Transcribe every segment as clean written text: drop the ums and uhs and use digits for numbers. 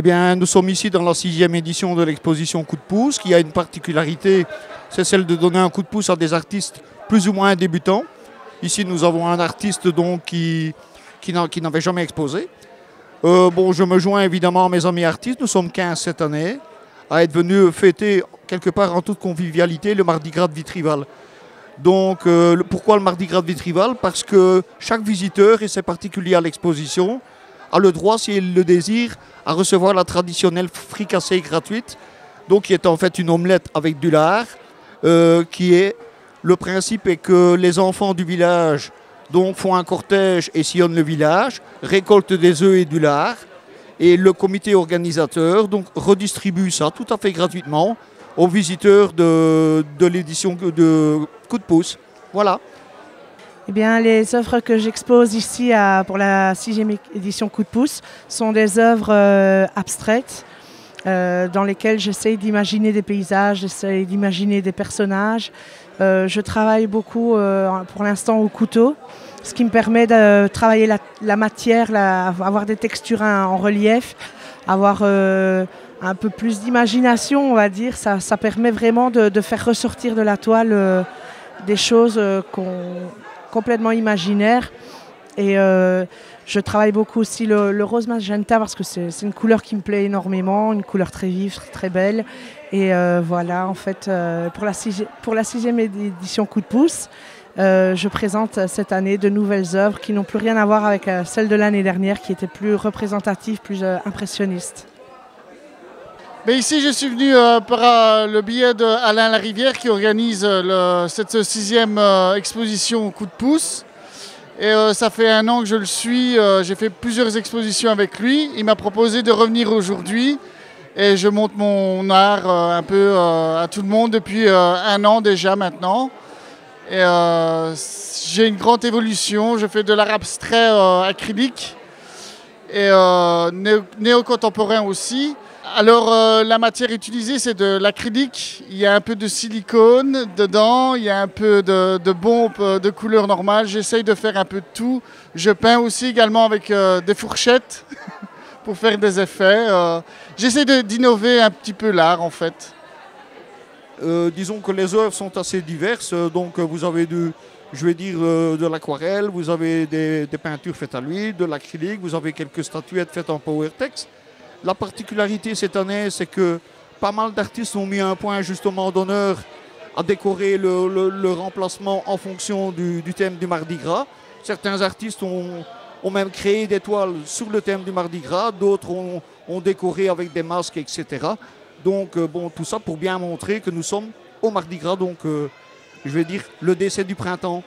bien, nous sommes ici dans la 6e édition de l'exposition Coup de pouce, qui a une particularité, c'est celle de donner un coup de pouce à des artistes plus ou moins débutants. Ici, nous avons un artiste donc, qui n'avait jamais exposé. Je me joins évidemment à mes amis artistes, nous sommes 15 cette année, à être venus fêter quelque part en toute convivialité le Mardi Gras de Vitrival. Donc, pourquoi le Mardi Gras de Vitrival? Parce que chaque visiteur, et c'est particulier à l'exposition, a le droit, s'il le désire, à recevoir la traditionnelle fricassée gratuite, donc qui est en fait une omelette avec du lard, le principe est que les enfants du village donc, font un cortège et sillonnent le village, récoltent des œufs et du lard, et le comité organisateur donc, redistribue ça tout à fait gratuitement aux visiteurs de l'édition de Coup de pouce. Voilà. Eh bien, les œuvres que j'expose ici pour la 6e édition Coup de pouce sont des œuvres abstraites dans lesquelles j'essaye d'imaginer des paysages, j'essaye d'imaginer des personnages. Je travaille beaucoup pour l'instant au couteau, ce qui me permet de travailler la matière, avoir des textures en relief, avoir un peu plus d'imagination, on va dire. Ça permet vraiment de faire ressortir de la toile des choses complètement imaginaires. Et je travaille beaucoup aussi le rose magenta parce que c'est une couleur qui me plaît énormément, une couleur très vive, très belle. Et voilà, en fait, pour la 6e édition Coup de pouce, je présente cette année de nouvelles œuvres qui n'ont plus rien à voir avec celles de l'année dernière, qui étaient plus représentatives, plus impressionnistes. Mais ici, je suis venu par le biais d'Alain Larivière qui organise cette 6e exposition Coup de pouce. Et ça fait 1 an que je le suis, j'ai fait plusieurs expositions avec lui. Il m'a proposé de revenir aujourd'hui et je montre mon art un peu à tout le monde depuis 1 an déjà maintenant. Et j'ai une grande évolution, je fais de l'art abstrait acrylique et néo-contemporain aussi. Alors la matière utilisée c'est de l'acrylique, il y a un peu de silicone dedans, il y a un peu de bombe de couleur normale, j'essaye de faire un peu de tout. Je peins aussi également avec des fourchettes pour faire des effets. J'essaie d'innover un petit peu l'art en fait. Disons que les œuvres sont assez diverses, donc vous avez de l'aquarelle, vous avez des peintures faites à l'huile, de l'acrylique, vous avez quelques statuettes faites en PowerTex. La particularité cette année, c'est que pas mal d'artistes ont mis un point justement d'honneur à décorer le remplacement en fonction du thème du Mardi Gras. Certains artistes ont même créé des toiles sur le thème du Mardi Gras, d'autres ont décoré avec des masques, etc. Donc tout ça pour bien montrer que nous sommes au Mardi Gras, donc je vais dire le décès du printemps.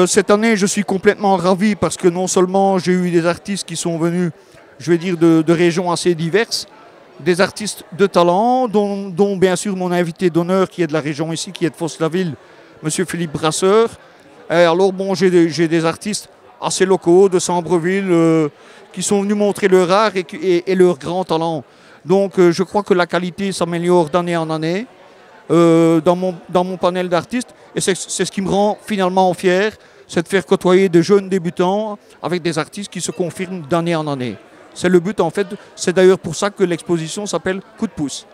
Cette année, je suis complètement ravi parce que non seulement j'ai eu des artistes qui sont venus, je vais dire, de régions assez diverses, des artistes de talent, dont bien sûr mon invité d'honneur qui est de la région ici, qui est de Fosse-la-Ville, M. Philippe Brasseur. Et alors bon, j'ai des artistes assez locaux de Sambreville qui sont venus montrer leur art et leur grand talent. Donc je crois que la qualité s'améliore d'année en année dans mon panel d'artistes. Et c'est ce qui me rend finalement fier, c'est de faire côtoyer de jeunes débutants avec des artistes qui se confirment d'année en année. C'est le but en fait, c'est d'ailleurs pour ça que l'exposition s'appelle Coup de pouce.